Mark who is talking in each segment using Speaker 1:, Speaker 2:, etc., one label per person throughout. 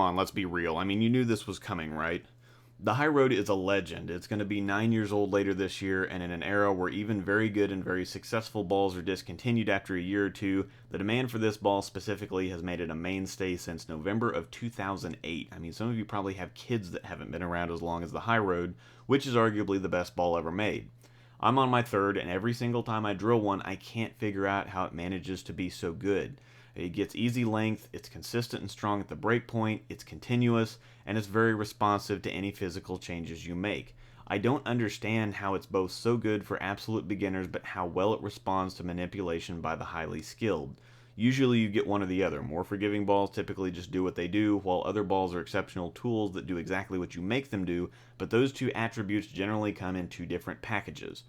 Speaker 1: on, let's be real. I mean, you knew this was coming, right? The High Road is a legend. It's going to be 9 years old later this year, and in an era where even very good and very successful balls are discontinued after a year or two, the demand for this ball specifically has made it a mainstay since November of 2008. I mean, some of you probably have kids that haven't been around as long as the High Road, which is arguably the best ball ever made. I'm on my third, and every single time I drill one, I can't figure out how it manages to be so good. It gets easy length, it's consistent and strong at the break point, it's continuous, and it's very responsive to any physical changes you make. I don't understand how it's both so good for absolute beginners, but how well it responds to manipulation by the highly skilled. Usually you get one or the other. More forgiving balls typically just do what they do, while other balls are exceptional tools that do exactly what you make them do, but those two attributes generally come in two different packages.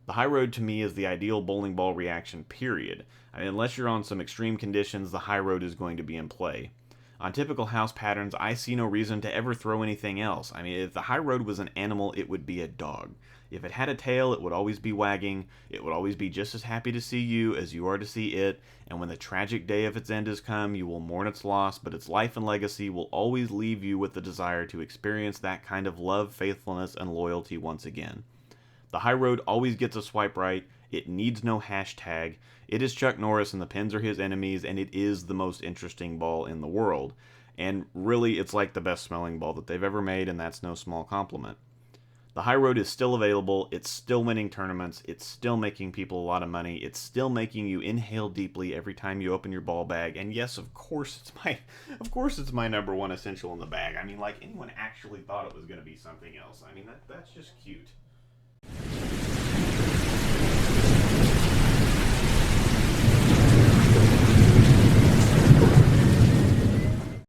Speaker 1: The High Road to me is the ideal bowling ball reaction, period. I mean, unless you're on some extreme conditions, the High Road is going to be in play. On typical house patterns, I see no reason to ever throw anything else. I mean, if the High Road was an animal, it would be a dog. If it had a tail, it would always be wagging, it would always be just as happy to see you as you are to see it, and when the tragic day of its end has come, you will mourn its loss, but its life and legacy will always leave you with the desire to experience that kind of love, faithfulness, and loyalty once again. The High Road always gets a swipe right. It needs no hashtag. It is Chuck Norris and the pins are his enemies, and it is the most interesting ball in the world. And really, it's like the best smelling ball that they've ever made, and that's no small compliment. The High Road is still available. It's still winning tournaments. It's still making people a lot of money. It's still making you inhale deeply every time you open your ball bag. And yes, of course it's my number one essential in the bag. I mean, like anyone actually thought it was going to be something else. I mean, that's just cute.